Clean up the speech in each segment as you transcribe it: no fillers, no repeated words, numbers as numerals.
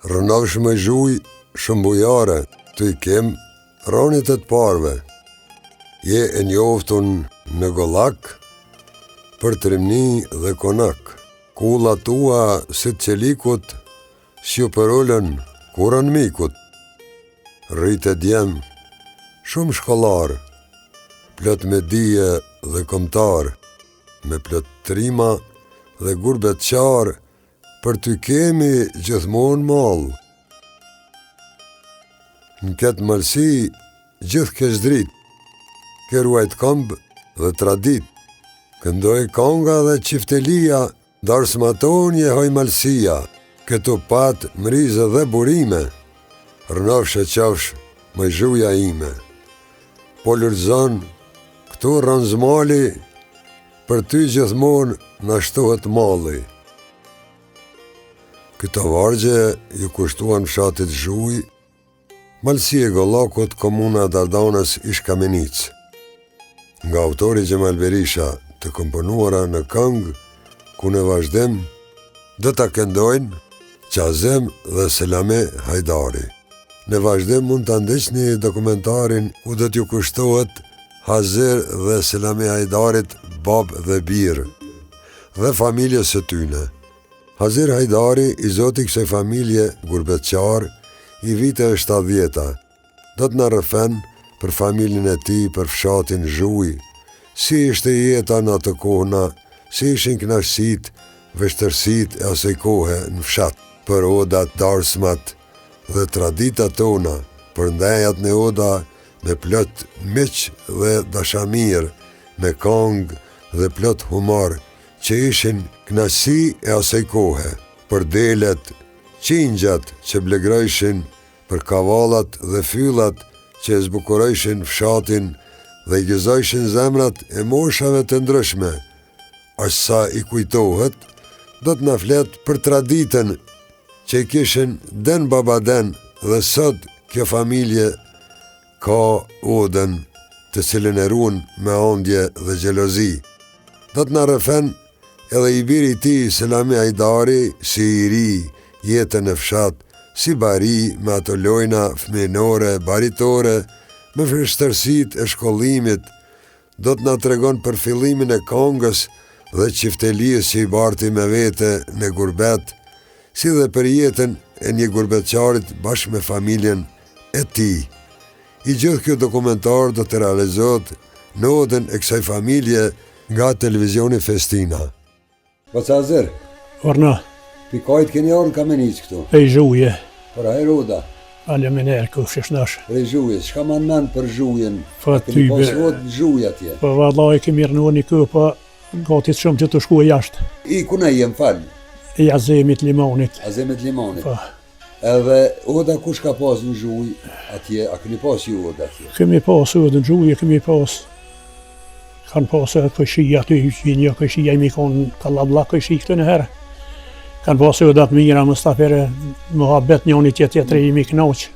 Rënovsh me zhuj, shumë bujare, të I kem ronit e të parve. Je e njoftun në Gollak, për trimni dhe konak. Kulla tua si të qelikut, s'ju përullën kurën mikut. Rritë e djem, shumë shkollar, plot me dije dhe komtar, me plot trima dhe gurbet qar, për ty kemi gjithmonë mall. Në këtë malsi, gjithë kesh drit, ke ruajt këmbë dhe tradit, këndoj konga dhe qiftelia, darës maton je hoj malsia, këtu pat mrizë dhe burime, rënofsh e qafsh më zhuja ime. Po lërzon, këtu rënzmali, për ty gjithmonë nashtohet malli. Këto vargje ju kushtuan fshatit Zhuj, malsi e Gollakut, komuna Dardanës ish Kamenic. Nga autori Gjemal Berisha, të komponuara në këngë, ku në vazhdim, do ta këndojnë Qazem dhe Selame Hajdari. Në vazhdim mund të ndeqni dokumentarin ku do t'ju kushtohet Hazir dhe Selame Hajdarit, bab dhe birë, dhe familjes së tyne. Hazir Hajdari, I zoti kësaj familje gurbetqar, I vite 70-ta, do të na rëfen për familjen e tij, për fshatin Zhuj, si ishte jeta në atë kohëna, si ishin kënaqësitë, vështërsitë e asaj kohe në fshat, për odat, darsmat dhe traditat tona, për ndajat në oda me plot miq dhe dashamir, me kong dhe plot humor, që ishin kënaqësi e asaj kohe, për delet, qingjat që blegrojshin, për kavallat dhe fyllat që e zbukurojshin fshatin dhe I gëzojshin zemrat e moshave të ndryshme. Aq sa I kujtohet, do të na flet për traditën që I kishin den babaden dhe sot kjo familje ka odën të cilën e ruan me andje dhe xhelozi. Do të na rëfen edhe I biri I tij Selame Hajdari, si I ri jetën e fshat, si bari me ato lojna fëminore, baritore, me vështërsitë e shkollimit, do të na tregon për fillimin e kongës dhe qiftelisë që I barti me vete në gurbet, si dhe për jetën e një gurbetqarit bashkë me familjen e tij. I gjithë kjo dokumentar do të realizohet në odën e kësaj familje nga televizioni Festina. Hazir, Orna, pikajt keni orë në Kamenic këtu? e Zhuje, Për hajroda, aleminer ku sheshnash. për Zhujës, shka ma men për Zhujën? Po Keni tybe. pasur Zhuj atje? Po vallaj kemi rënuar një kë, po gati shumë që të shkuaj jashtë. I kuna jem falë, E Azemit Limonit. Azemit Limonit. Po, Edhe oda kush ka pas në Zhuj atje, a keni pas ju oda atje? kemi pas edhe në Zhuje, kemi pas. Kanë pas edhe këshia aty, një këshia imi konë Kallablla këshi këtë në herë. Kanë pas edhe atë mira, Mustafere, muhabet njëni tjetëri imi knaq.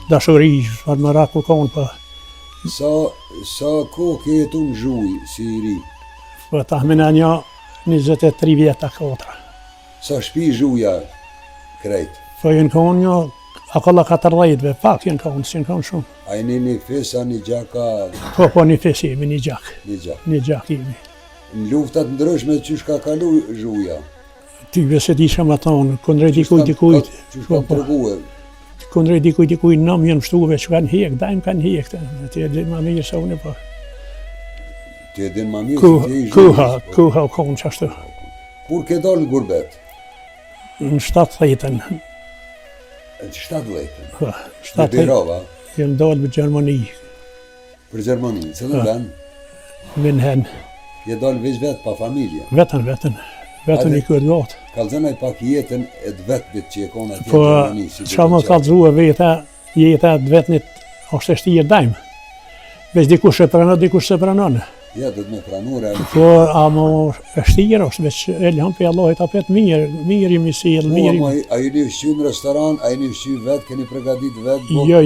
Dashuri, farë më raku konë, po. Sa ko ke jetu në Zhuj, si I ri? Po tahmina një 23 vjeta kotra. Sa shpi Zhuja krejt? Po jenë konë një, akalla 40-ve, pak jenë konë, si jenë konë shumë. A i një fesa, një gjaka, Po një fes jemi, një gjak. Një gjak jemi. Në luftat ndryshme që shka kalu Zhuja? Tyve se di shama thonë, kundrej dikujt, Që shka të tërguhe? kundrej dikujt nëmë jenë mështuve që kanë hek, dajmë kanë hek, të e din ma mirë se une, po. Ti e din ma mirë se ti I Zhujës? Kuha konë që ashtu. Kur ke dalë në gurbet? Në 70-ën, Në 70-ën? po, Në 70-ën, Birava? jenë dalë për Gjermani, Për Gjermani, cëllën ven? Minhen, Je dalë veç vetë pa familje? vetën I këtë gatë. Kalzënaj pak jetën e të vetëbit që e konë atje Po, në Gjermani. qa më kalzua jeta të vetënit është e shtirë dajmë. Veç dikush e pranon, dikush se pranon. Ja, do të me pranure. Po, ama e shtirë është, veç elham për Allahit apet mirë jemi sjellë, mirë. A ju një shqy në restoran, a ju një shqy vetë, keni pregadit vetë? Jo,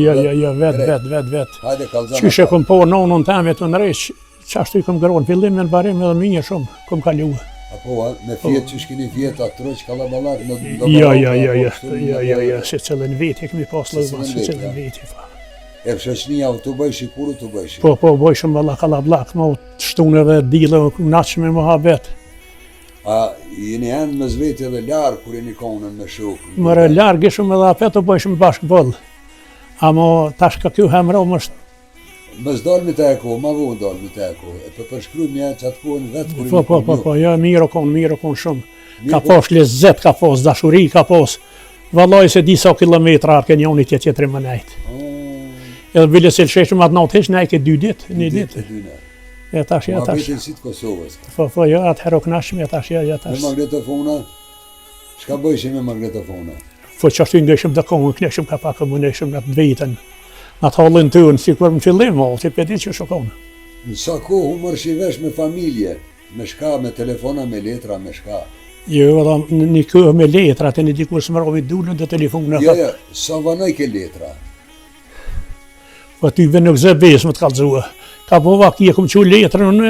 vetë. Hajde, kalzënaj. Qyshe kom po nonën teme të nërreq, qashtu I kom gëronë, fillim në barim edhe mirë shumë, kom kaluë. Apo, me fjetë që shkini fjetë atërë që kalabalak në Ja, se cëllën veti kemi pas lëma, se cëllën veti. E fshëshnia të bëjshi, kur të bëjshi? Po, bëjshëm valla kalablak, ma shtune dhe dile knaqme muhabet. A jeni enë me zveti dhe larë kur jeni konën me shukë? Mërë largë ishëm edhe apet të bëjshëm bashkë bëllë. Amo tash ka kjo hemro më shtë. Më zdalmi të eko, ma vo ndalmi të eko. E për përshkru një që atë kohën vetë kur jeni konën. Po, ja, mirë konë shumë. Ka pas lezet, ka pas dashuri, ka pas. Vallaj se disa kilometra arke njoni tjetëri më nejtë. Edhe bile se lësheshëm atë natë heq, nejke 2 ditë, 1 ditë. E tash, Ma betin si të Kosovës. Po, ja, atë hero knashme, tash, ja, tash. Me magnetofona, shka bëjshi me magnetofona? Po që ashtu ngeshëm dhe kohën, kneshëm ka pak këmuneshëm në të vetën. Në të halën të unë, si kur më fillim, që petit që shokonë. Në sa kohë u mërshi vesh me familje, me shka, me telefona, me letra, me shka? Jo, edhe një kohë me letra, të një dikur së më rovi dullën dhe telefonë. Jo, sa vanoj ke letra? Po ty ve nuk zë besë më të kalëzua. Ka po vaki e këmë që letrën, unë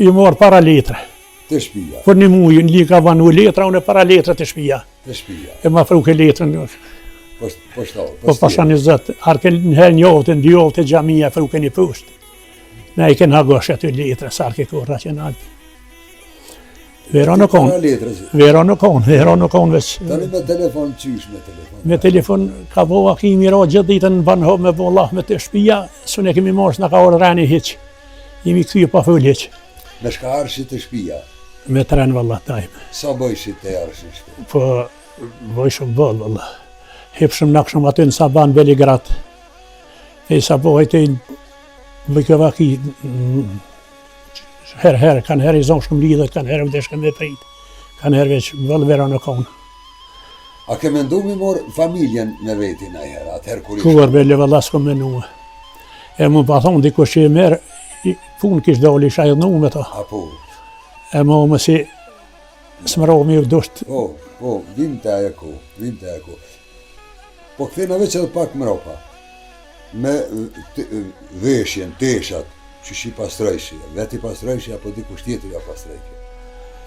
i morë para letre. Të shpia? Për një mujë, në li ka vanu letra, unë e para letre të shpia. Të shpia? E ma fruke letrën. Po shto, po pasha 20, arke njëherë një ofte, 2 ofte gjamija fruke një poshtë. Ne i kënë hagosh aty letre, sa arke korra që në alpi. Vera në konë veç. Tani me telefon, qysh me telefon? Me telefon, ka bo akimi ra gjithë ditën në banho me bo Allah me të shpia, së ne kemi marrë s'na ka orë rani hiq. Jemi këthyë pa full hiq. Me shka arshit të shpia? Me trenë valla tajme. Sa bëjshit të arshit shpia? Po, bëjshëm bëllë valla. Hipshëm në këshëm aty në Saban, Beligrad. E sa bëjt e bëjkëva ki herë, kanë herë i zonë shkëm lidhët, kanë herë vdeshkëm dhe prit. Kanë herë veç vëllë vera në konë. A ke mendu mi morë familjen me veti në herë, atëherë kur ishë? Kuar bele valla s'kom menua. E më pa thonë dikush që e merë, punë kishë doli isha edhe nu me ta. Apo? E më më si smërohë u dusht. Po, vim të eko. Po këthena veç edhe pak mropa. Me veshjen, teshat, që shi pastrojshi, veti pastrojshi apo dikush tjetër ja pastrojke.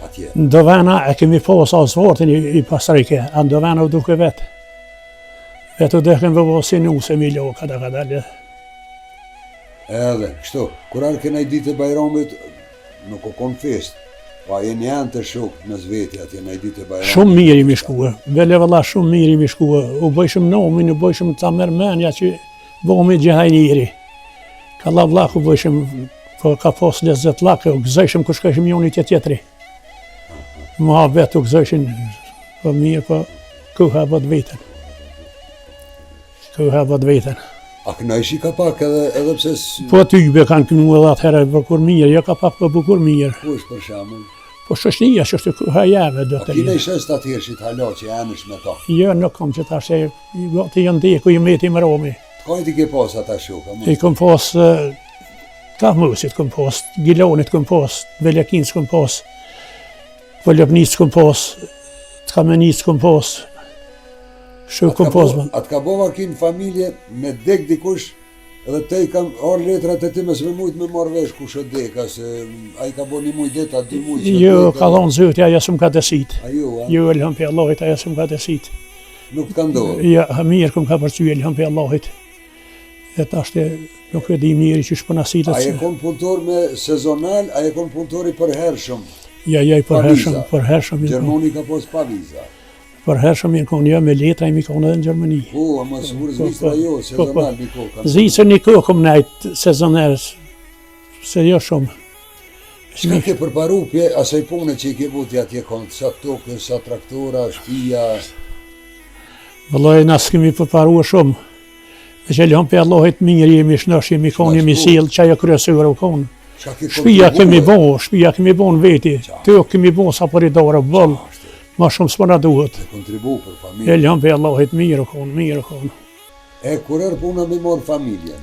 Atje. Në dovena e kemi posë asfaltin i pastrojke, a në dovena u duke vetë. Vetë u dekhem vëvo si nu se mi lo kada le. Edhe, kështu, kur arke në i ditë e Bajramit, nuk o kon fest, pa e një anë të shok në zveti atje në i ditë e Bajramit. Shumë mirë i mi shkua, vele vëlla shumë mirë i mi shkua, u bëjshëm nomin, u bëjshëm të mërmenja që bëmi gjehajniri. Ka la vlak u bëjshëm, po ka pos lezet lakë, u gëzëshëm ku shkëshëm joni tjetëri. Muhabet u gëzëshëm, po mirë, po kuha bët vetën. A kënajshi ka pak edhe pse... Po tybe kanë kënu edhe atëherë bukur mirë, jo ka pak për bukur mirë. Kush për shamull? Po shëshnia që është kuha jave do të A kina i shës të atërshit halo që janësh me ta? Jo, nuk kom që ta shë, të jënë diku i meti më romi. Kaj ti ke pas ata shuka? I kom pas Kahmusit kom pas, Gilonit kom pas, Veljakinës kom pas, Vëllëpnicë kom pas, Tkamenicë kom pas, Shuk kom pas. Atë ka bova kinë familje me dek dikush, edhe te i kam orë letrat e ti me së me mujtë me marrë vesh kush e deka, se a i ka bo 1 muj deta, 2 muj që jo, ka dhonë zëti, aja së më ka desit. A ju, a? Jo, elham për Allahit, aja së më ka desit. Nuk të ka ndohë? Ja, mirë këm ka përcu, elham për Allahit. E ta shte, nuk e di mirë që shpëna silet. A e kon punëtor me sezonal, a e kon punëtori për hershëm? Ja, i për hershëm. Gjermoni ka pos pa viza? Për hershëm i në konë, ja, me letra i mi konë edhe në Gjermani. Po, ama sigur zvistra jo, sezonal një kohë. Zisër një kohë këm najtë sezonarës, se jo shumë. Shka ke përparu pje asaj pune që i ke buti atje konë, sa tokë, sa traktora, shpia? Vëlloj, nësë kemi përparu shumë. E që lëhëm për Allahit mirë jemi shnosh, jemi konë, jemi silë, qaj e kryesërë u konë. Shpia kemi bo në veti, të kemi bo sa për i dore bëllë, ma shumë s'pëna duhet. Kontribu për familje. E lëhëm për Allahit mirë u konë. E kur erë puna me morë familjen?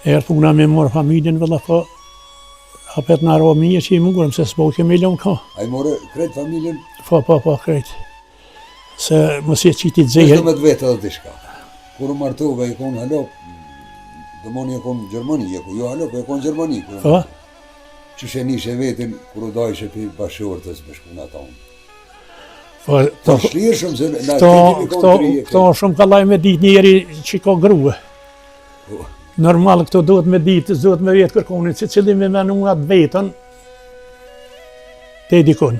Erë puna me morë familjen, vëlla po, apet në arro mirë që i mungurëm, se s'bo kemi lëhëm ka. A i morë kretë familjen? Po, kretë. Se mësje qiti të zehë. Kështë do me të vetë edhe të shka? Kur u martove, i konë halop, dëmoni e konë Gjermani, jo halop, e konë Gjermani. Po? Që shenishe vetin, kur u dojshe për bashkërtës me shkuna tonë. Po shlirshëm se na kemi kontri. Këto shumë kallaj me ditë njeri që ka grua. Normal këto duhet me ditë, duhet me vetë kërkonin, se cili me menu atë vetën, te dikun.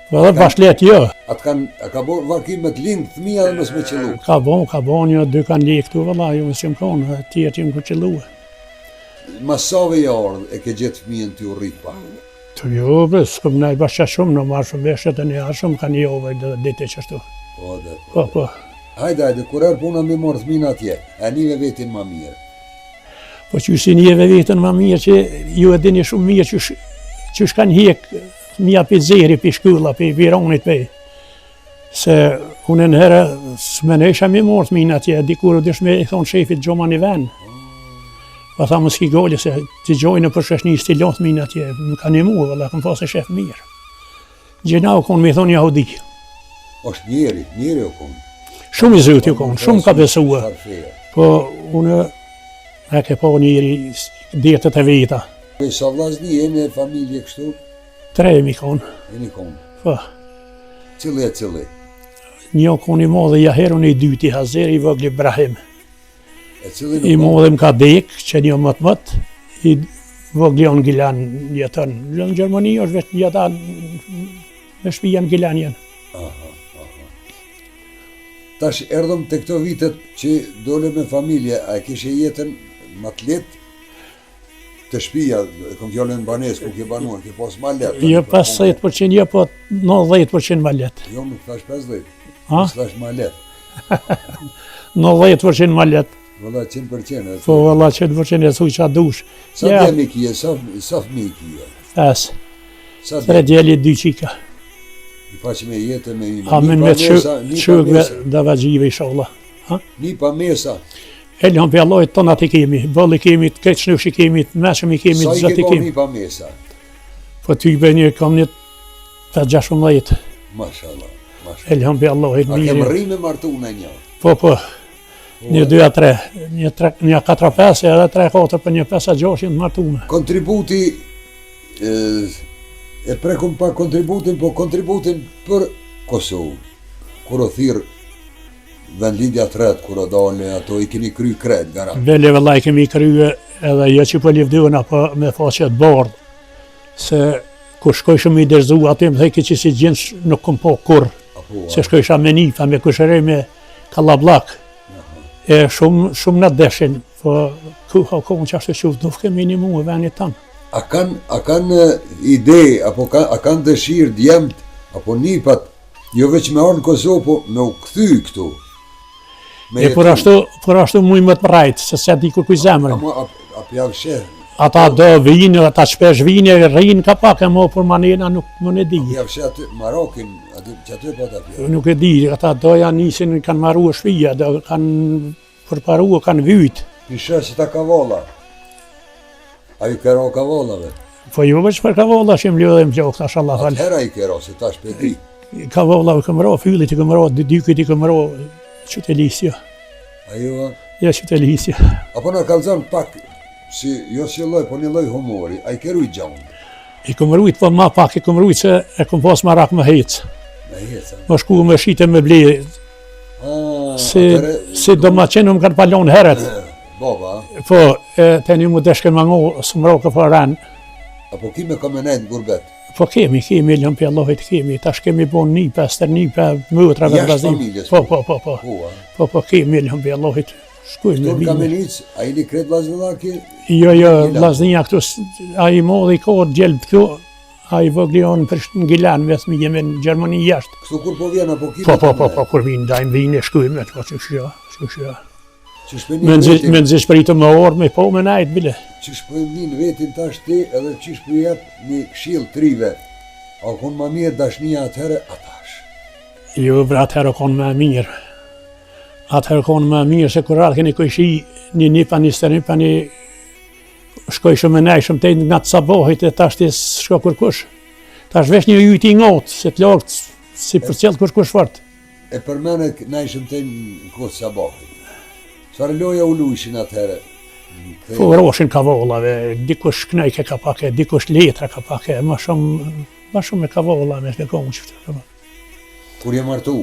Po dhe bashkëlet jo. A ka bo varkim me të lindë fëmija dhe mësë me qëllu? Ka bo, një dy kanë le këtu, vëlla, jo mësë jem konë, tjerë që jem ku qëllu. Masave jarë e ke gjithë fëmijën të u rritë pa? Të jo, s'kom nëjë bashkë shumë, në marë shumë veshet e një arë kanë jove dhe dite qështu. Po. Hajde, kur erë puna me morë thmin atje, e njëve vetin ma mirë. Po që si njëve vetin ma mirë që ju e dini shumë mirë që shkanë hek mija për zeri, për shkulla, për vironit për. Se unë në herë s'me në isha me morë thmin atje, dikur u dish me i thonë shefit gjoma një venë. Pa tha më s'ki gole se të gjojnë për shesh një stilon thmin atje, më ka një muë, vëlla, këm fase shef mirë. Gjena u konë me i thonë jahudi. Është njeri u konë. Shumë i zyti u konë, shumë ka besua. Po unë e ke po njeri detët e veta. Sa vllazni e në familje kështu? 3 mi konë. Jeni konë? Po. Cili? Një konë i modhe jaheru në i dyti, Hazeri i vëgli Ibrahim. I modhem ka dek, që një mëtë, i vëglion Gilan jetën. Në Gjermani është vetë jetan, me shpijan Gilan jenë. Tash erdhëm të këto vitet që dole me familje, a kishe jetën më të letë të shpija, kom fjallën në banes, ku ke banuar, ke pas ma letë? Jo 50%, jo po 90% ma letë. Jo, nuk thash 50%, nuk thash ma letë. 90% ma letë. Vëlla 100%. Po vëlla 100% e thuj qa dush. Sa djemi kje, sa fmi kje? 5. 3 djeli 2 qika. I pa që me jetë me ima. Amen me qëgve dhe vajgjive i sholla. Një pa mesa. Elhon për Allahit tonat i kemi, bëllë i kemi, këtë shnush i kemi, meqëm i kemi, zët i kemi. Sa i ke ko një pa mesa? Po ty i bëjnë kam një 5-16. Mashallah. Elhon për Allahit mirë. A kem rri me martuna një? Po. Një 2-3, një 4-5, edhe 3-4 për një 5-6 të martume. Kontributi, e prekum pa kontributin, po kontributin për Kosovë. Kur o thirë vendlidja të retë, kur o dalë, ato i keni kry kretë, gara. Bele vëlla i kemi krye edhe jo që po livduna, po me faqet bordë. Se kur shkojshëm i dërzu, aty më thejke që si gjendë nuk kom po kur. Se shkojsha me nifa, me kushërej me Kallablak. E shumë në deshin, po ku ha kohën që ashtë qëftë nuk kemi një mu e venit tanë. A kanë ide, apo a kanë dëshirë djemët, apo nipat, jo veç me arë në Kosovë, po me u këthy këtu? E por ashtu muj më të mrajtë, se se di kur kuj zemrën. A pjavë shërë? Ata do vinë, ata shpesh vinë, rrinë ka pak e mo, por manena nuk më në di. A pjavë shërë aty, Marokin, që aty po ta pjavë? Nuk e di, ata doja nisin, kanë marru shpija, kanë përparu, kanë vyjt. Pishe si ta kavolla? A ju kero kavollave? Po ju veç për kavolla që më ljodhem gjokë, tash Allah falë. Atëhera i kero, se ta shpeti. Kavollave këmëro, fyllit i këmëro, dykit i këmëro, qëtë e lisja. A ju? Ja, qëtë e lisja. Apo në kalzon pak, si jo si loj, po një loj humori, a i keru i gjaun? I këmërujt, po ma pak i këmërujt se e këm pas marak më hecë. Me hecë? Më shku me shite me blej. Si do ma qenë më kanë palon heret. Baba? Po, të një mu deshke më ngo, së më roke për ranë. Apo kime kamenet në gurbet? Po kemi, lëmë për Allahit kemi, tash kemi bon nipe, stër nipe, mëtrave vazdim. Jashtë familjes? Po, kemi lëmë për Allahit. Shkujnë me Kamenic, a i një kretë Vllaznia? Jo, Vllaznia këtu, a i modhe i kohë gjelbë këtu, a i vëglion për në Gilan, me thmi jemi në Gjermani jashtë. Kështu kur po vjen, apo kime? Po, kur vinë, dajmë vinë, shkujnë, po që shjo. Me nëzë shpëritë më orë, me po me najtë bile. Që shpëndin vetin tash ti edhe që shpëjep një kshil trive, a konë ma mirë dashnia atëherë atash? Jo, atëherë konë ma mirë. Atëherë konë ma mirë se kur arke një kojshi një nipa një stërnipa një shkojshëm e nejshëm të nga të sabohit e tash të shko kërkush. Tash vesh një ujti ngotë, se të lortë si për cjellë kërkush fort. E përmene nejshëm të në kohë sabohit. Qëfar loja u lujshin atëherë? Roshin kavollave, dikush knajke ka pake, dikush letra ka pake, ma shumë me kavolla me shlekohën që Kur je martu,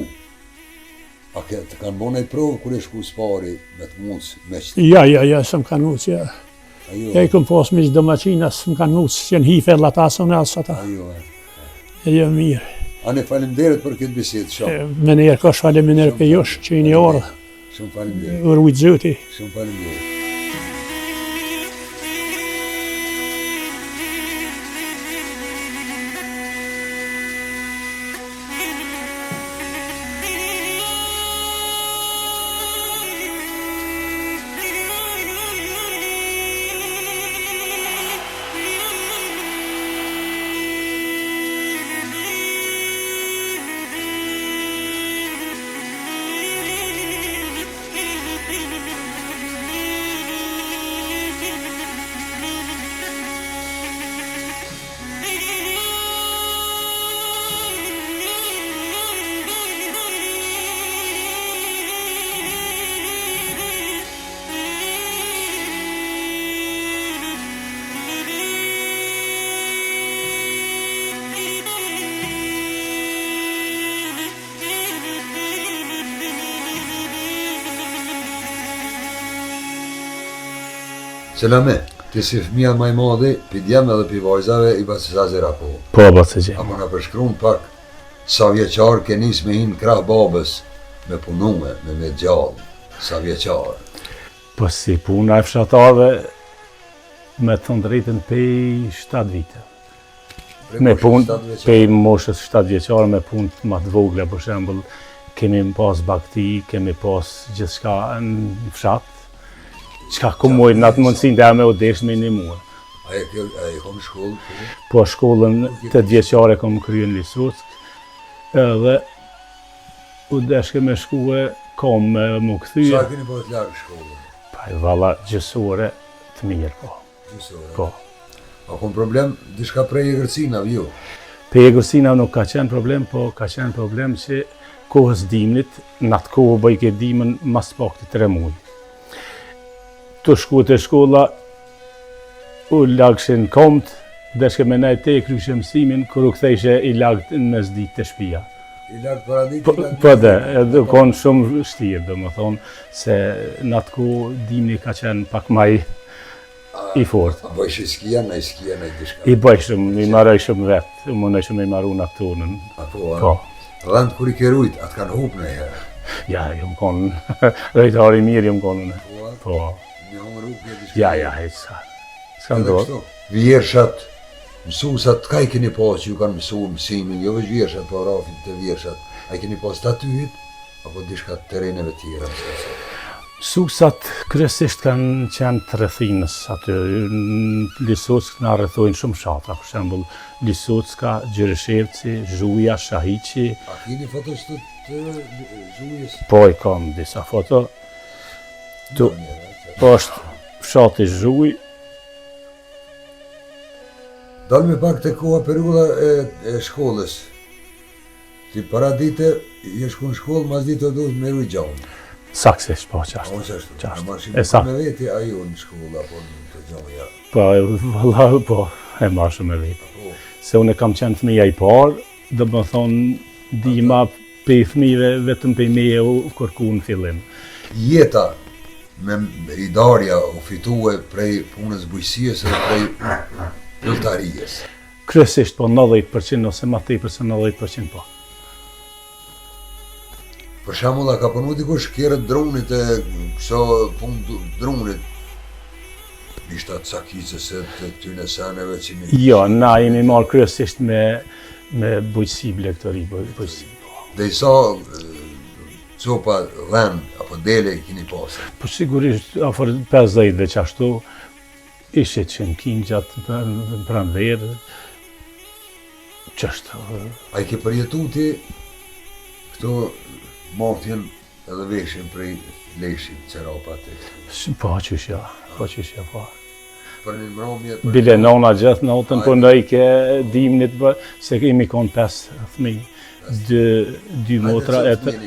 a të kanë bo nejt provë kur e shku spari me të mundës me qëtë? Ja, së më kanë mucë, ja. Ja i këm pas miqë domaqinas, më kanë mucë, që në hife latasën e asë ata. Jo, mirë. Ane faleminderit për këtë bisedë, shumë. Me njerë ka faleminderit për josh, që i një orë. Shumë faleminderit. Urujt zëti. Shumë faleminderit. Selame, ti si fëmija maj madhi, pi djemë edhe pi vajzave i Bacëzazira po. Po, Bacëzazira. Apo na përshkruan pak sa vjeqar ke nis me hinë krah babës me punume, me gjallë, sa vjeqar. Po si puna e fshatarve me të drejtën pej 7 vite. Me punë pej moshës 7 vjeqar me punë më të vogla, për shembull, kemi pas bakti, kemi pas gjithçka në fshat. Qka ku mojnë në atë mundësin dhe me o desh me një muë. A e kom shkollë? Po shkollën 8 vjeqare kom kryu në Lisock, edhe u deshke me shkue, kom me më këthyje. Sa keni po të largë shkollën? Pa e vala gjësore të mirë, po. Gjësore? Po. A kom problem, dishka prej egërcinav, jo? Prej egërcinav nuk ka qenë problem, po ka qenë problem që kohës dimnit, në atë kohë bëj ke dimën mas pak të 3 muaj. Të shku të shkolla, u lagshin komt, deshke me nejt te e kryshe mësimin, kër u kthejshe i lagt në mesdit të shpia. I lagt paradit? Po dhe, edhe konë shumë shtirë, dhe më thonë, se në atë ku dimni ka qenë pak maj i fort. A bëjshë skia, në i skia, në i dishka? I bëjshëm, i maraj shumë vetë, më në shumë i maru në tonën. Po. Rëndë kur i kerujt, atë kanë hup në herë? Ja, jëmë konë, rejtari mirë jëmë konë. Po. Ja, hejtë s'ka ndodhë. Vjershat, mësusat, ka i keni pas që ju kanë mësu mësimin, jo veç vjershat, po rafin të vjershat, a i keni pas statuit, apo dishka tereneve tjera? Mësusat kryesisht kanë qenë të rrethinës aty, në Lisock na rrethojnë shumë shatra, për shembull Lisocka, Gjyrëshevci, Zhuja, Shahiqi. A keni fotos të Zhujës? Po, i kam disa foto. Po është fshati Zhuj. Dalë me pak të koha periuda e shkollës. Ti para dite, je shku në shkollë, mas dite duhet me rujt gjallë. Saksisht, po, qashtu. Po, qashtu. A marshim me veti, a ju në shkollë, apo në të gjallë? Po, valla, po, e marshim me veti. Se unë kam qenë fëmija i parë, dhe më thonë, dima pe fëmive, vetëm pe meje u kërku në fillim. Jeta me idarja u fitue prej punës bujësijës dhe prej lëtarijës? Kryesisht po 90% ose ma tepër se 90% po. Për shembull, a ka punu dikush kjerët dronit e këso punë dronit? Ishta të sakicës e të këtyne seneve që mi... Jo, na jemi marrë kryesisht me bujësi blektori, bujësi. Dhe i sa copa dhen apo dele i kini pasë? Po sigurisht, afor 50 dhe qashtu, ishe qenë kingjat në pranverë, qashtu. A i ke përjetu ti këto matjen edhe veshin prej leshin, qerapat e? Po, qëshja, po. Për një mramje... Bile nona gjithë natën, po në i ke dimnit, se kemi konë 5 thmi, 2 motra e të...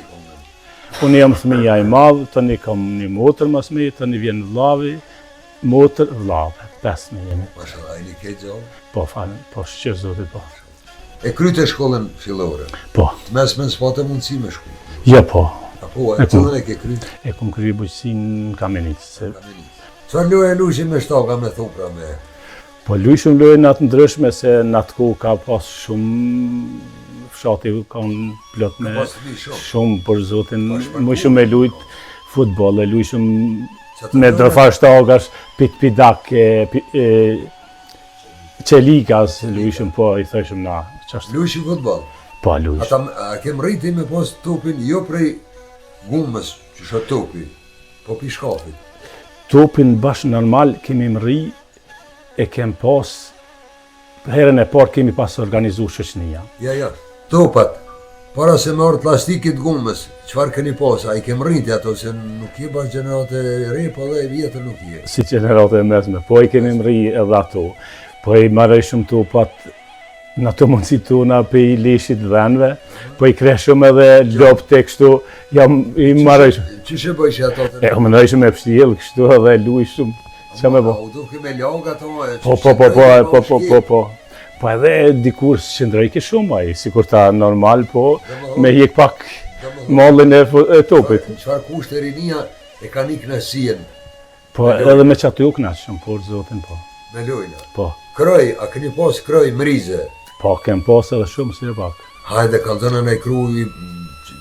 Unë jam thmija i madhë, të një kam një motër mas me, të një vjen lavi, motër, vllave, 5 me jemi. Mashallah, ai ke gjallë. Po falem, po shqyrë zotit po. E kryte shkollën fillore. Po, Të mesmen s'pate mundësi me shku. ja po. Apo, e cëllën e ke kryt? E kum kryer bujqësinë në Kamenicë. Se, Çfarë loje lushi me shtaka me thupra me? po lujshëm lojë në atë ndryshme se në atë kohë ka pas shumë fshati kanë plot me pas të mi shumë. shumë për zotin, shparku. më shumë e lujt futboll, e lujshëm Qa të me lojë? ndërfar shtagash, pidak, qelikas, lujshëm po i thëshëm na. Qashtu. Lushi futbol. Po lujshëm. Ata a kem rriti me pas topin jo prej gumës që shë topi, po pi shkafit. Topin bash normal kemi mri e kem pas, herën e parë kemi pas organizu shoqënia. Ja. Topat, para se me orë plastikit gumës, qëfar keni pas, a i kem rriti ato, se nuk je bash gjenerate re, po dhe vjetër nuk je. Si gjenerate e mesme, po i kemi mri edhe ato. Po i marrëshëm topat në të mundësi tona pe i leshit dhenve, po i kreshëm edhe lopë të kështu, i marrëshëm. Qishe bëjshë ato të E më nërëshëm e pështjel kështu edhe lujshëm, që me bo. U duke me log ato, Po. Po edhe dikur së qëndrejke shumë ai, si kur ta normal, po me hjek pak mallin e topit. Qëfar kusht e rinia e ka një knasien Po edhe me qatë ju knaqëm, por zotin po. me lojna. Po, Kroj, a keni pas kroj mrize? po kem pas edhe shumë si e pak. Hajde, kalzëna në i kruj,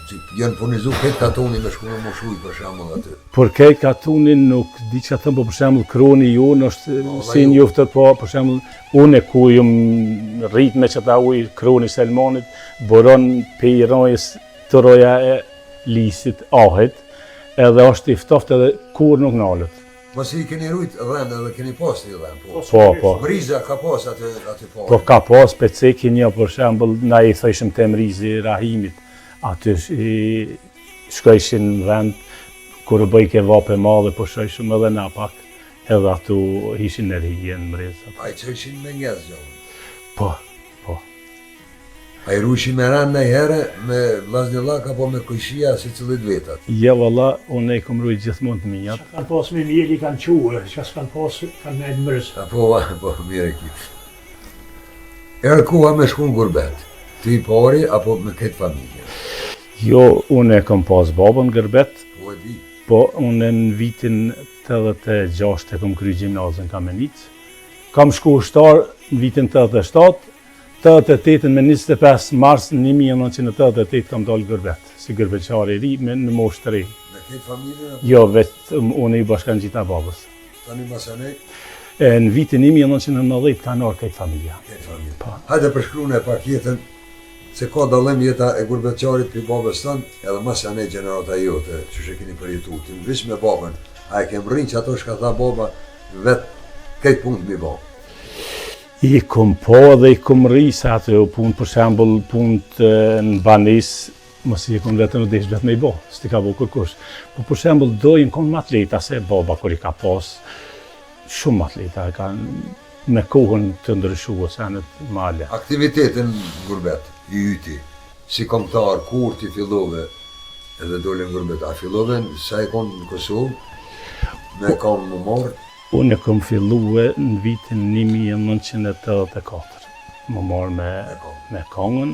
që janë punizu këtë katoni me shku me moshuj për shambull aty. Por kejt katunin nuk di që thëmë, po për shembull kroni ju, është si ju. njuftet po, për shembull unë ku jum rrit me që ta uj kroni Selmanit, boron pe i rojës të roja e lisit ahit, edhe është i ftoft edhe kur nuk nalët. Mos i keni rujt dhend edhe keni pas një dhend, po. Po. Mriza ka pas aty po. Po ka pas pecekin një, për shembull, na i thëshëm te mrizi Rahimit, aty shkojshin në vend, kur bëj ke vape madhe, po shojshëm edhe na pak, edhe atu ishin në rije në mrizat. A i që ishin me njëzë gjohën. Po. A i rushin me ranë në herë me vlazni lak apo me kujshia si cëllit vetat. Ja valla, unë e kom rujt gjithmonë të mijat. Kanë pas me mjeli kanë quë, që s'kanë pas kanë nejtë mërës. Po, mire ki. Erë koha me shku në gurbet. Ti pari apo me këtë familje. Jo, unë e kom pas babën gërbet, Po e di. po unë në vitin 86 e kom kry gjimnazën Kamenicë. Kam shku ushtar në vitin 87, 88 me 25 mars 1988 kam dalë gërbet, si gërbeqari i ri me në moshë të ri. Me këtë familje, Jo, vetëm unë i bashkan gjitha babës. tani masane, Në vitin 1990 ka nërë këtë familja. këtë familje. Po. Hajde përshkrune e pak jetën, se ka dalëm jeta e gurbeqarit për babës tënë, edhe masane gjenerata jote, që shë keni përjetu, ti më vish me babën, a e kem rrinë që ato shka tha baba, vetë këtë punë mi babë. I kom po dhe i kom rri se atë punë, për shembull punë në banis, mos i kom vetëm në desh vetë me i bo, s'ti ka bo kërkush. Po për shembull dojnë kom atleta, se baba kur i ka pas, shumë atleta, ka me kohën të ndryshuar se në male. Aktivitetin gurbet, i yti, si kombëtar, kur ti fillove edhe dole në gurbet, a fillove sa e konë në Kosovë, me konë më morë, Unë e kom filluar në vitin 1984, më marrë me kongën,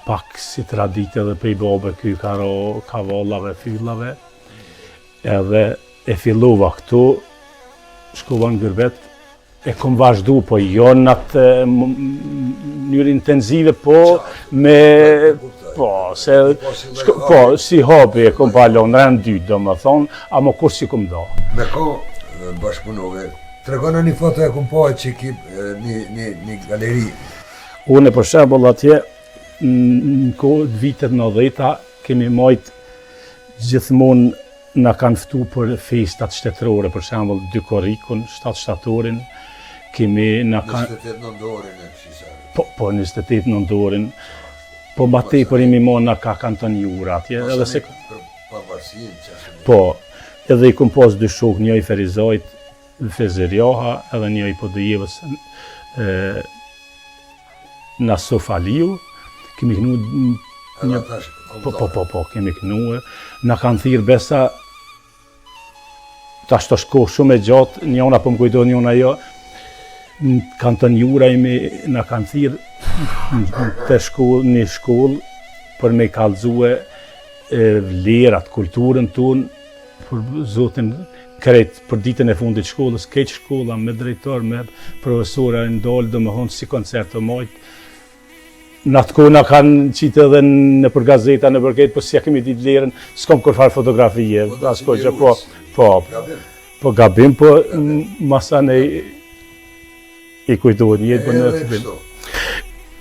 pak si tradite dhe prej babe ky kavallave, fyllave, edhe e fillova këtu, shkova në Gërbet, e kom vazhdu, po jo në atë mënyrë intenzive, po me, po, si hobi e kom balon, rend dytë, do më thonë, ama kur si kom do. me ka bashkëpunove. Tregona një foto e kom pa që ki një galeri. Unë për shembull atje, në vitet 90-ta, kemi majt gjithmonë na kanë ftu për festat shtetërore, për shembull dy korikun, 7 shtatorin, kemi na kanë 28 nëndorin e këshisa. po 28 nëndorin, po ma tepër imi mo na ka kantonjura atje, edhe se Për pavarësin që asë po, edhe i kom pas dy shok, një i Ferizajt, Fezerjaha, edhe një i Podëjevës në Sofaliu, kemi kënu edhe tash po, kemi kënu, na kanë thirë besa tash të shko shumë e gjatë, njona po më kujton njona jo, kanë të njura imi në kanë thirë të një shkollë për me kallëzue vlerat, kulturën tonë, për zotin krejt, për ditën e fundit shkollës, keq shkolla, me drejtor, me profesora e ndalë, dhe më thonë si koncert të majtë. Në atë kohë na kanë qitë edhe në për gazeta, në për këtë, po si ja kemi ditë vlerën, s'kom kërfar fotografie, asko që po gabim, po masane i kujtohet jetë për në të bimë.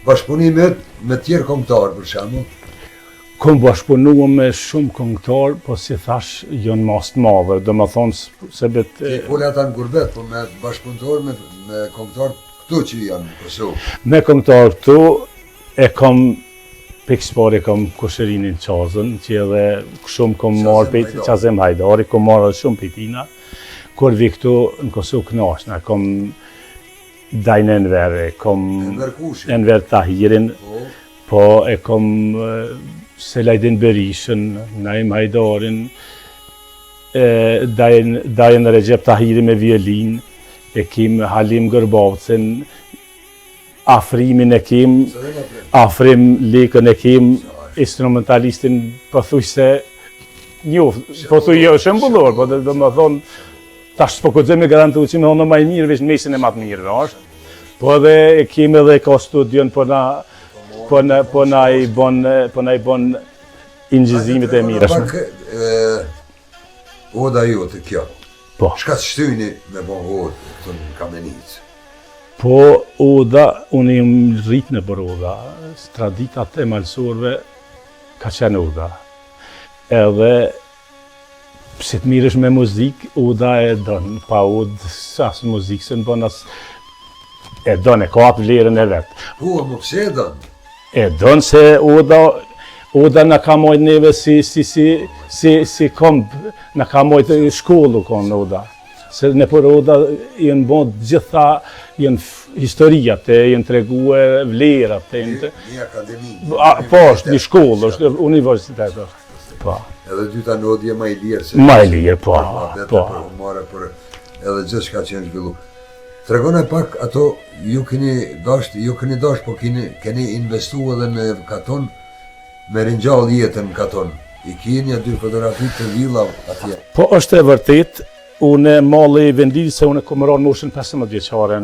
Bashkëpunimet me tjerë kombëtarë, për shembull? Kom bashkëpunuar me shumë kombëtarë, po si thash, janë mas të madhe, do më thonë se bet... Ti fole ata në gurbet, po me bashkëpunëtor me kombëtarë këtu që janë në Kosovë? Me kombëtarë këtu, e kom pikspari kom Koshërinin Qazën, që edhe shumë kom marrë për Qazem Hajdari, kom marrë edhe shumë për tina. Kur vi këtu në Kosovë knashna, kom Dajnë Enverë, kom Enver Tahirin, po e kom Selajdin Berishën, Naim Hajdarin, Dajnë Recep Tahiri me violin, e kim Halim Gërbavcin, Afrimin e kim, Afrim Lekën e kim, instrumentalistin përthuajse njoft, po thuj jo shembullor, po do më thonë, tash po këtë me garantu që me thonë më i mirë, veç në mesin e më të mirë, është. Po edhe e kim edhe ka studion, po na i bon ingjëzimit e mirë. Pak oda jote kjo, po. Shka të shtyni me bon odë të në Kamenicë? Po, oda, unë jam rritë në për oda, traditat e malsorve ka qenë oda. Edhe, pse të mirësh me muzik, oda e donë, pa odë, asë muzikë se në bënë asë, e donë, e ka atë vlerën e vetë. Po, më pse e donë? E donë se oda në ka mojtë neve si kombë, në ka mojtë shkollu konë oda. Se në për oda jenë bëndë gjitha, jenë historijat, jenë tregue vlerat. Një akademi? Po, është një shkollë, është universitet. Po. Edhe dyta në odje ma i lirë? Ma i lirë, po. Edhe gjithë shka që jenë zhvillu. Tregone pak ato, ju keni dash, po keni investu edhe në katon, me rinjall jetën në katon. I keni dy fotografit të villa atje? Po, është e vërtet. Unë malli vendit se unë kom rënë moshën 15 vjeçare,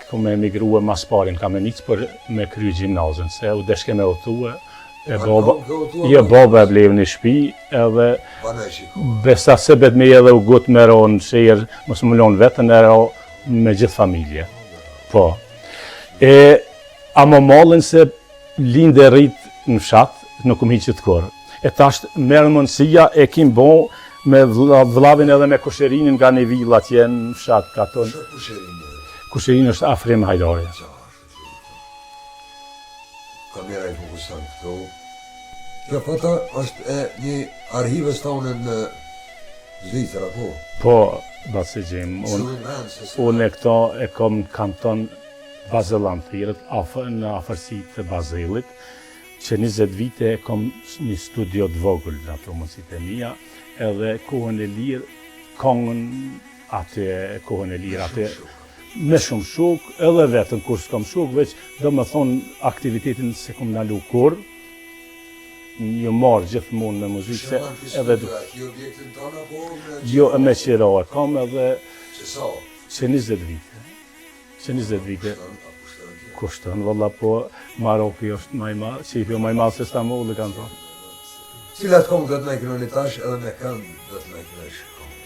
kom emigrua mas pari në Kamenicë për me kryu gjimnazën, se u deshke me utue, baba e blev një shpi, edhe besa se bet me edhe u gut me rënë shërë, mos më lonë vetën, e rënë me gjithë familje. Po. A më mallin se lindë e rritë në fshatë, nuk kom hiqë të korë. E tash merë mundësia e kim bon, me vllavin edhe me Koshërinin nga një villa atje në fshat katon. Shë Koshërini? Koshërini është Afrim Hajdari. Kamera i fokusan këto. Kjo foto është e një arhives tonë në Zvicra, po? Po, basi gjim. Unë e këto e kom në kanton Bazelan të tjërët, në afërsi të Bazelit, që 20 vite e kom një studio të vogël në promosit e mija, edhe kohën e lirë, kongën atë kohën e lirë, atë me shumë shok, edhe vetën kur s'kom shok, veç do më thonë aktivitetin se kom nalu kur, një marë gjithmonë me muzikë, edhe jo me qira, kom edhe që 20 vite, që 20 vite kushtën, valla po Maroki është maj ma, që i pjo maj ma se Stambolli kanë thonë. Cilat kongë do të me kërëni tash edhe me këngë do të me kërëni shkongë?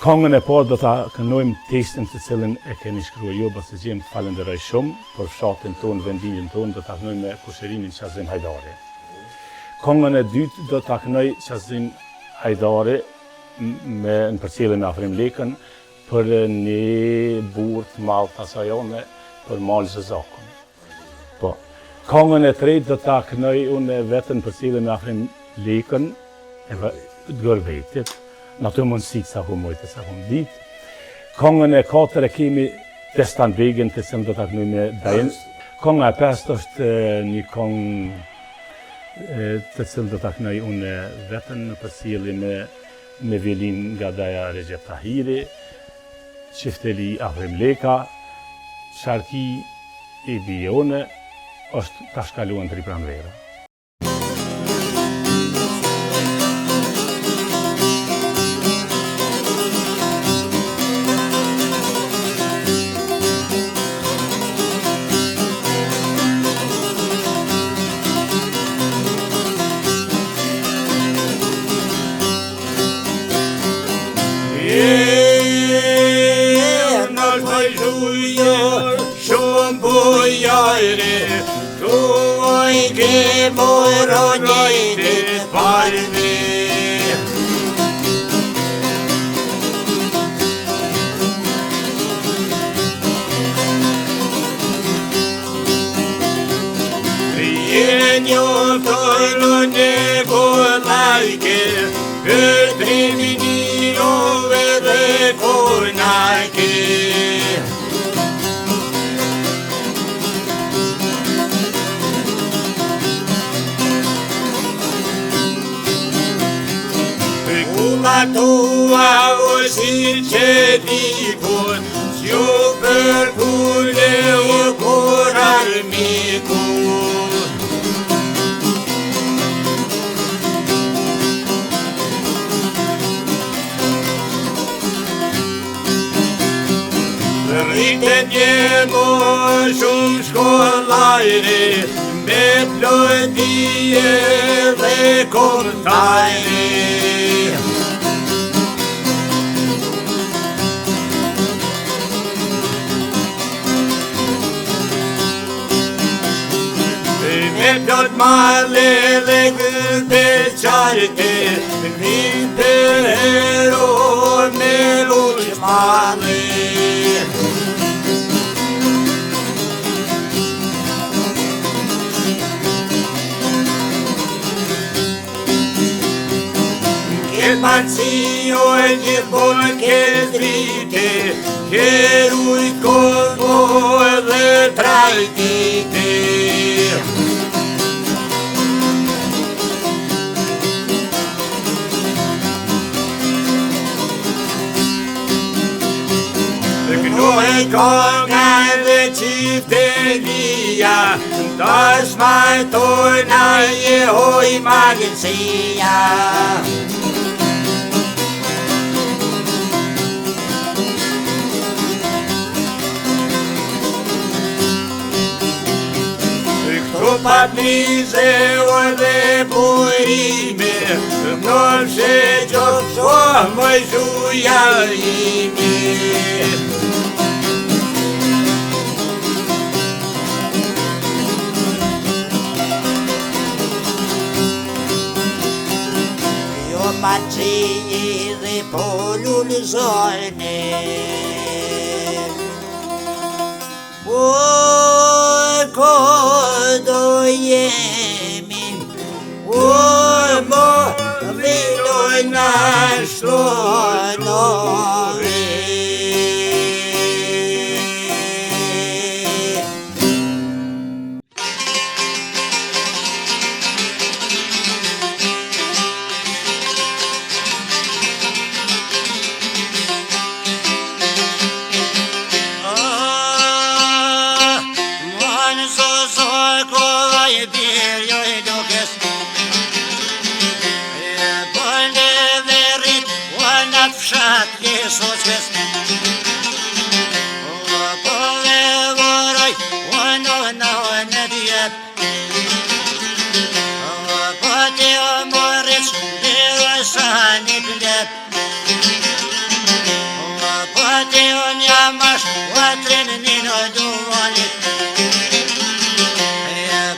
Kongën e parë do të kënojmë tekstin të cilin e keni shkrua jo, basi gjemë të falenderoj shumë, për fshatin tonë, vendinin tonë, do të kënojmë me Koshërinin Qazim Hajdari. Kongën e dytë do të kënoj Qazim Hajdari në përcjellje me Afrim Lekën për një burë të malë të asajone për malë zëzakon. Po. Kongën e tretë do ta kënoj unë vetën përcjellje me Afrim Lekën e Gërvetit, në ato mundësit sa ku mojtë, sa ku më ditë. Kongën e katër e kemi Destan Begin, të cilën do ta kënoj me Dajin. Konga e pestë është një kongë të cilën do ta kënoj unë vetën në përcjellje me me violin nga Daja Recep Tahiri, Çifteli Afrim Leka, Sharki i Bijone, është tash kaluar në Tripranvera. Shumë bujare, tuaj ke moronit parmi. Njotoj në kolajke, Petrimidinove dhe konajke. Kuma tua o si që dikun, s'ju për kule o kur armikun. Rriten një mo shumë shkollajri, me plodije dhe kontajri. Me plot male dhe gëllë qarte, një pero me luq male. Mancio e gjithmonë ke drite, ke rujt kohë dhe trajtite. Gnohe konga dhe qiftelia, tash majtojna jehoj magësia. Pat nize o dhe bujrime, Mnon që gjopë shumë më zhuja ime. Jo maqini dhe polul zojne, do jemi, mo vinoj na shlonove. Fshat Jesoskes, po dhe voroj, në djet, po ti o moric, dhe o sani blet, po ti o njamash, o trin nino duvanit,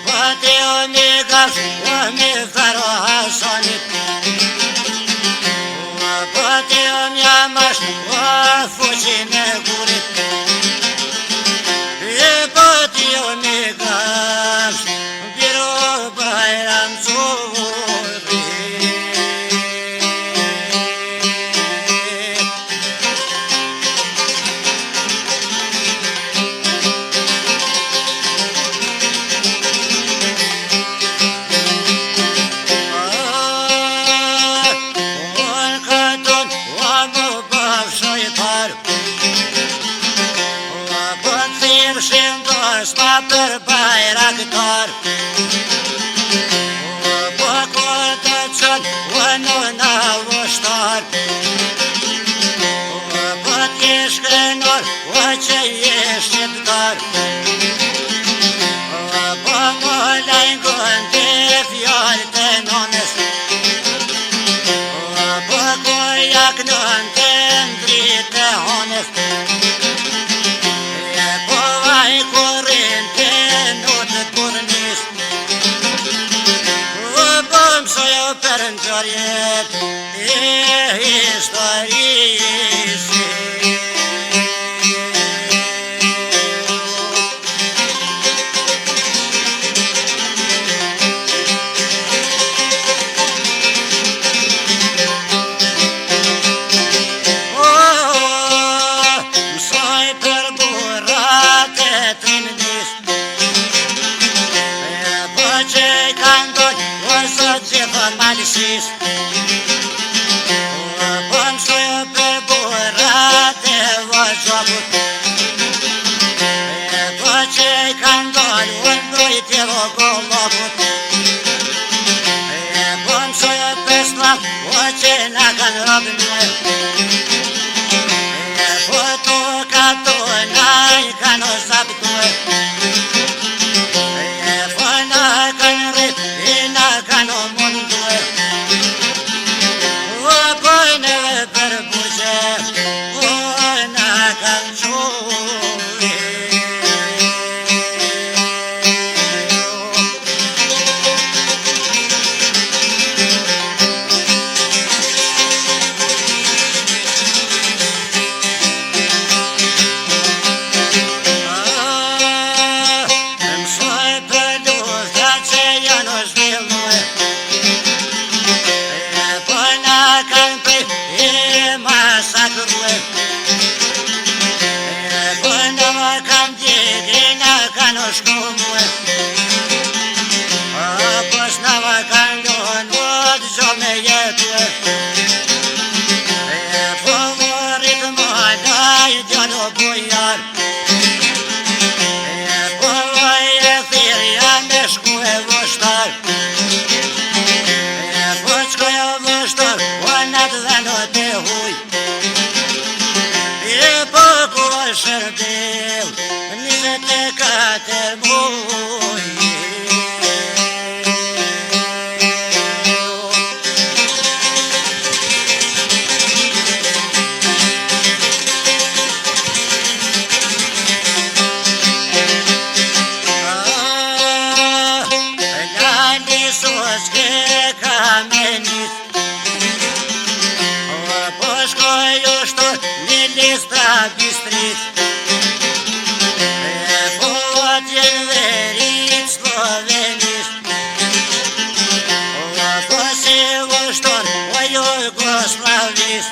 po ti o migash, o miftar o hasanit. Poate o njamash, o fuqin e gurit, poate o migash, biro bajram zori. vështar Po t'jesh krenor, o që jesh shqiptar Po më lajngon të fjallë të nonës Po ku jaknon të ndrit të honës Po vaj kurin të nutë kurnis Po mësojo për ndërjet e historisë malësis Po mësojo për burat e vazhoput Po që kanë dalë unë brojt e vogolloput Po mësojo për slav Po që na kanë robë në Po to ka to na I kanë o zabdoj Po na kanë rrit I na kanë o munduj Shërbeu, njëzet e katër muj Lani sos ke kamenit Po shkoj ushtor një listra bistrit Po atjen verit slovenist Po si ushtor o jugoslavist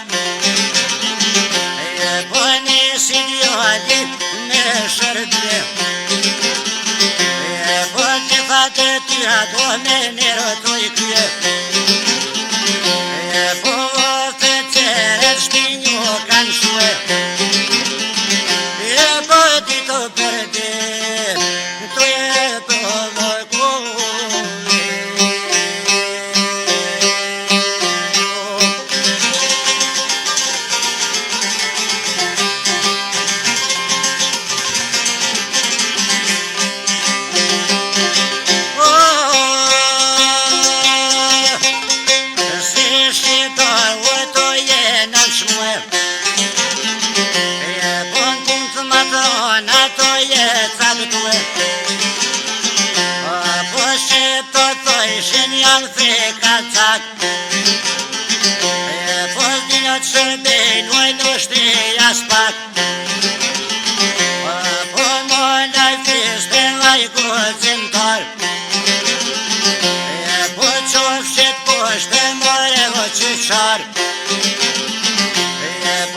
Po nisi djallit me shërble Po të fatë tyra do me nero të I krye Po të ceret shpinjo kanë shue Po dito për dhe të jetë më kuj Po shqipto thojshin janë frikacak Po zdinë të shërbejnë uaj nushti jaspak Po molaj fishte vaj guzimtar Po qofshit poshte more vo qyqar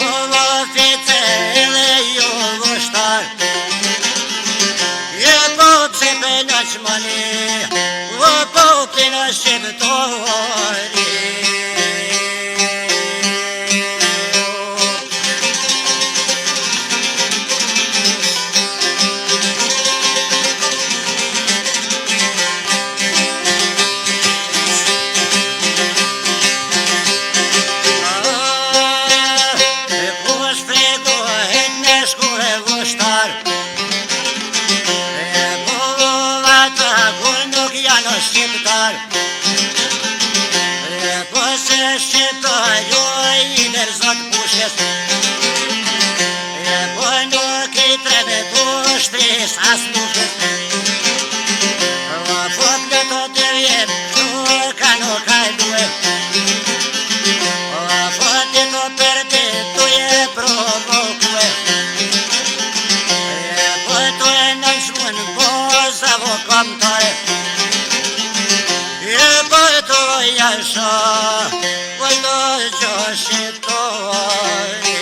Po vofice edhe ju vushtar Shmani, o popina shqiptori shqiptarju I lërzot pushkes Po nuk I trebe tu shtris as nushkes Po plëto të vjet ka nuk hajlue Po ti to për ti tu je provokue Po tu e në shmun po zavokam tare Po tu jasha po do gjoshi tore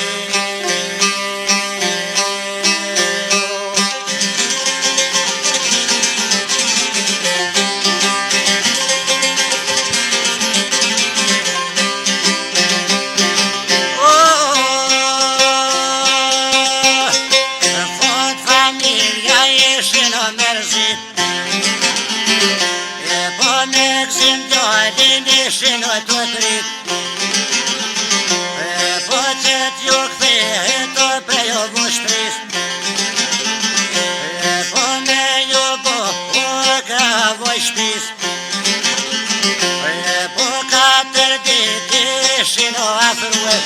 Ishin o të drit Po qët ju këthe të prejo vushtris Po me ju bo o ka vojshtis Po katër dit ishin o afrue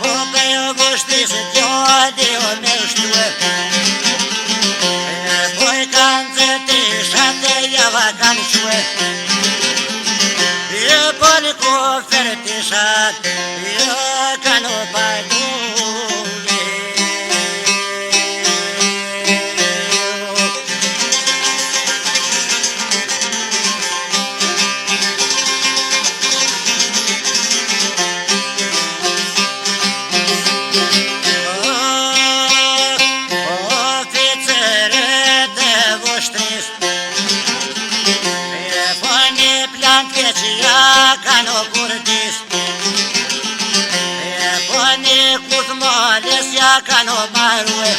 Po prejo vushtris t'jodi o me ushtue Po I kanë zëtishat e java kanë que Po në kofer të shat ka në baduve Oficeret e vushtris Po një plant keqia ka në kurdis Po një kuth males ja ka në marue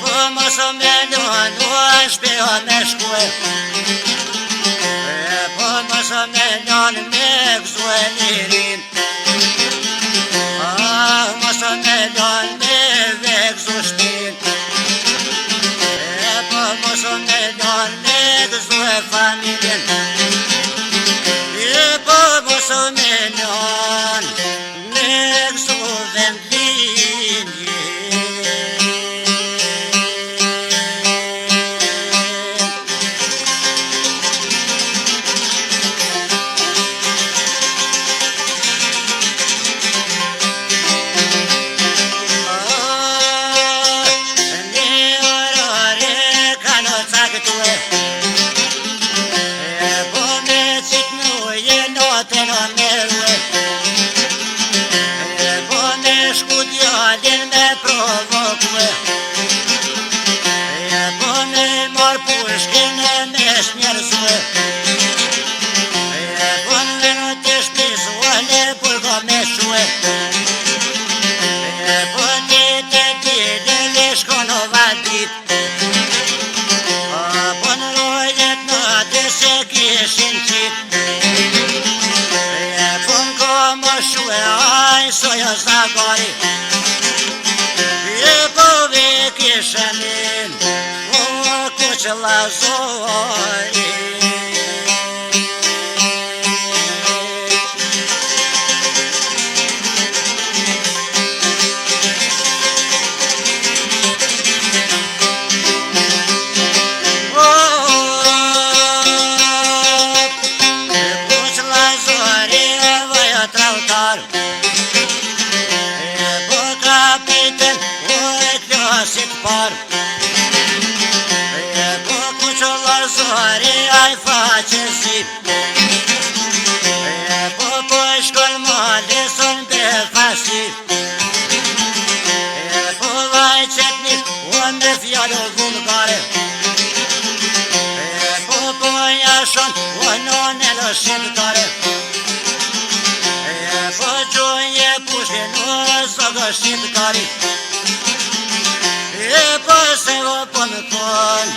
Po mos o me lënë o shpejo me shkue Po mos o me lënë me gëzu e lirin Mos o me lënë me vegëzu shtin Po mos o me lënë me gëzu e familjen Po mos o me lënë me gëzu vendlinje Soja zagori Po veki shanin Po kuqë lazori Kuqë lazori vaja trautar Sit par Po kuqë lazori aj faqe si Po shkol mali son be fasi Po vaj qetnik o me fjallë vulgare Po jashon o nonel o shqiptare Po gjoje pushkin o zogë shqiptari Po se o po më kon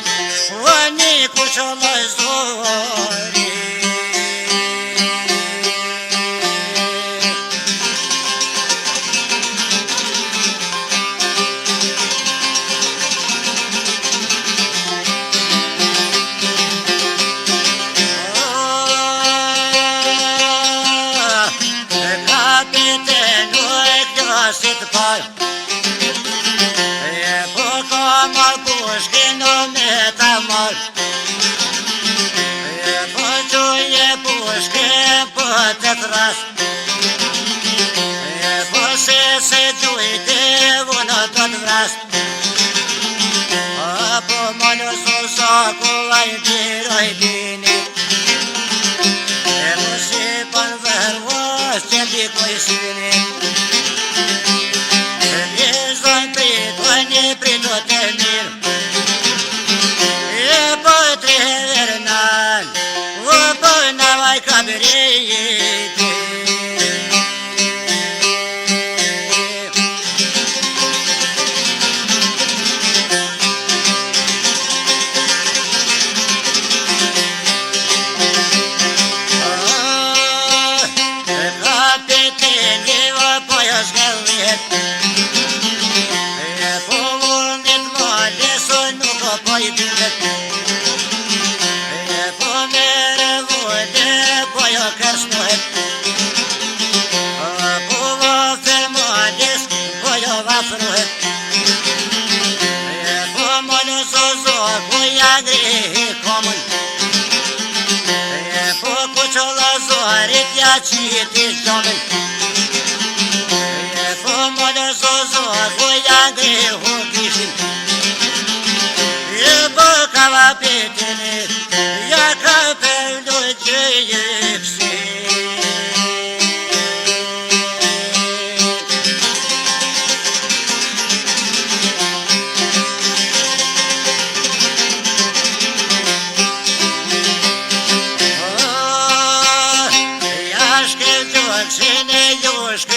O një kuqë lazori koji sine. Vjezon prito te mir. E po tre vernal, o po navaj kabiriti. Qiti zomën E po mëllë zozor Ku ja grehu gishin E po kava petini Ja ka përdu që jëksi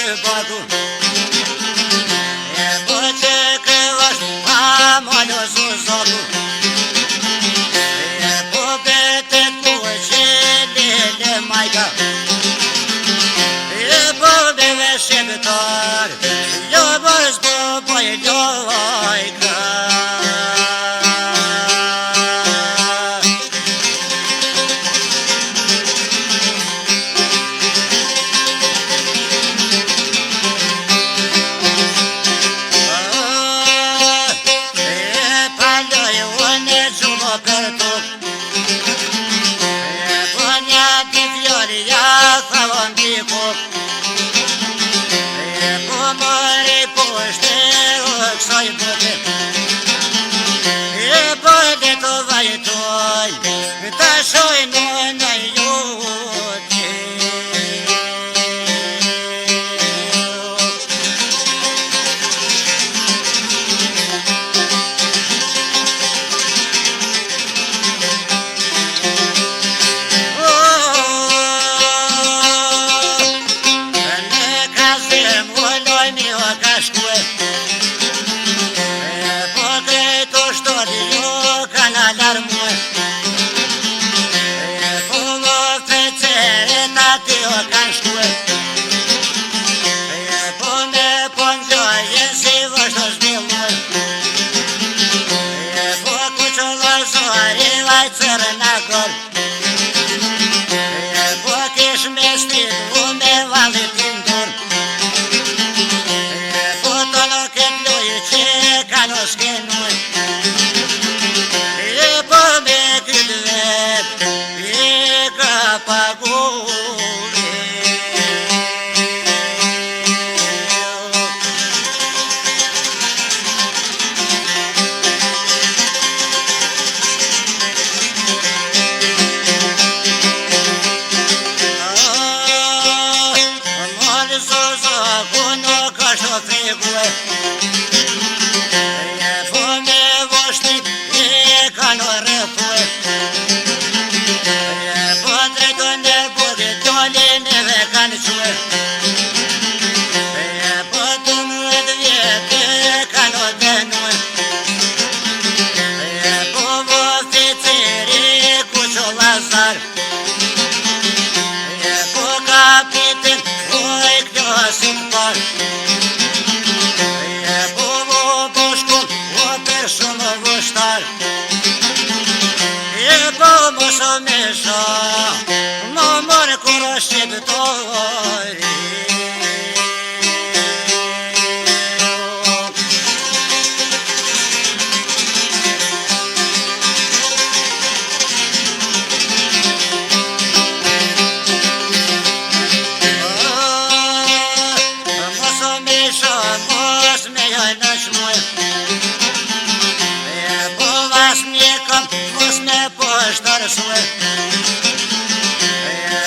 Bagu E po që këvash A malo zuzogu E po betet ku që lele majka E po beve shqiptar Jo bërës po poj lojka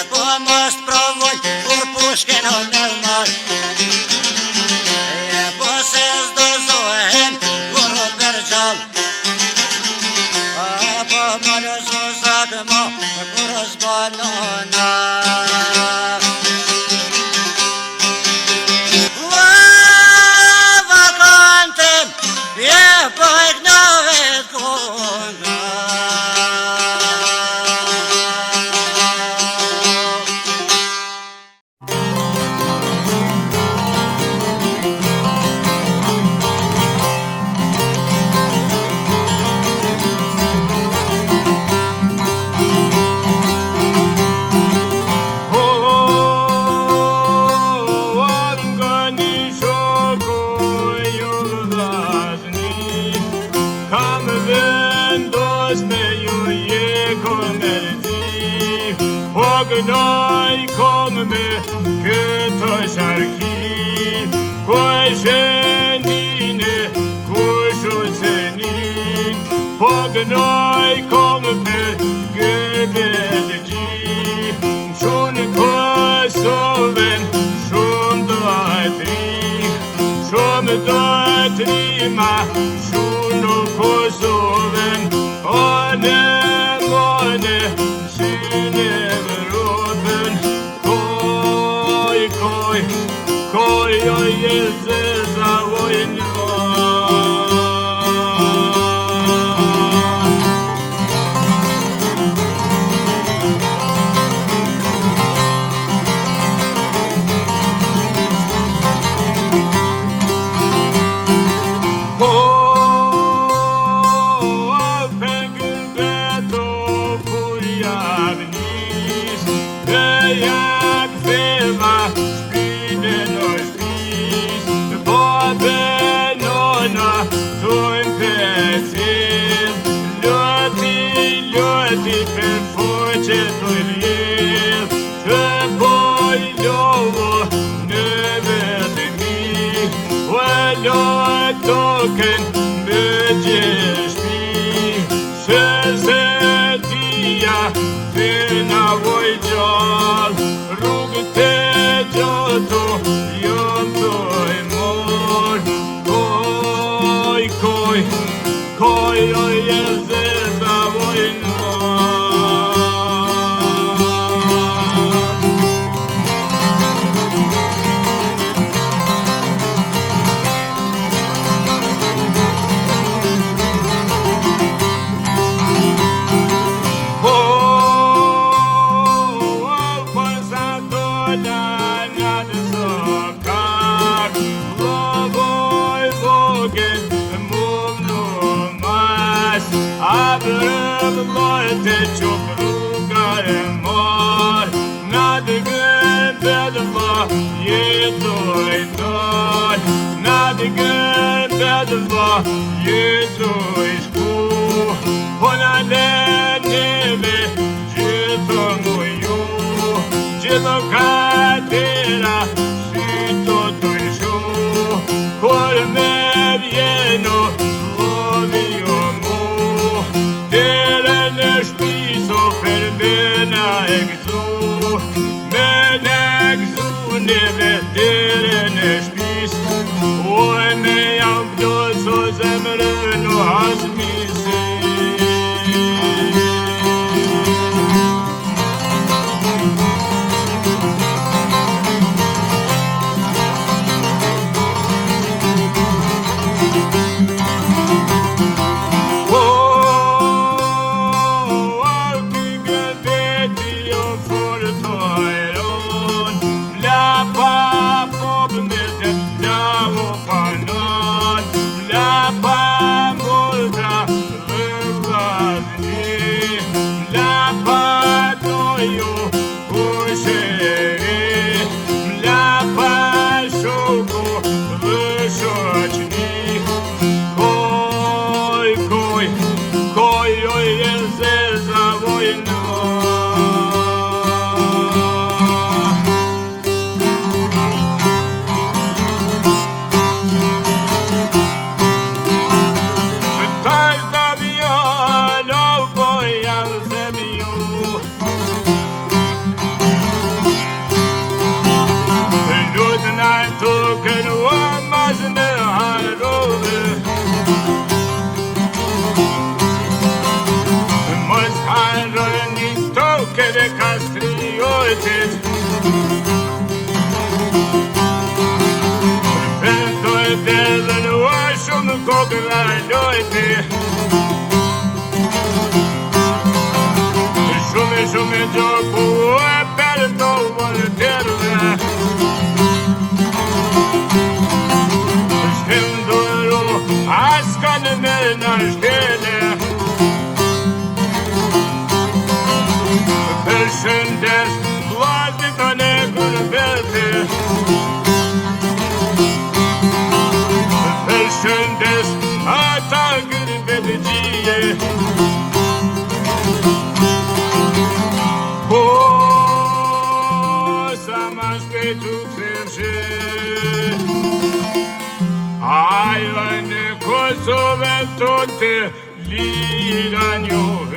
Po mos provoj kur pushke kënoj kom me këto sharki, ku shëndine, ku shucenin, po kënoj kom me gëbelgji, shumë Kosovën, shumë do trima, shumë Kosovën, one, syne Evropën, koj, oj, jeze za vojnë. Token bëgjeshmi, se tia vena voj gjallë, rrugët e gjoto jom të e morë, koj, oj, e zeza voj të qupë rruga e marë, na të gëmbedva jetoj dalë, na të gëmbedva jetoj shku, po na leneve gjitho muju, gjitho katera syto të nshu, kur me vjeno lovi o mu, neve dere në shpis, oj me jam plot so zemrën o hasmisi. Shumë gjoku e për të vërterve, shkënduru askan me në shkele, për shëndes vlastit të ne gërbete, për shëndes ata gërbete gjie, mas pe tu kërshë Ajë në Kosovë tonë të lira njohë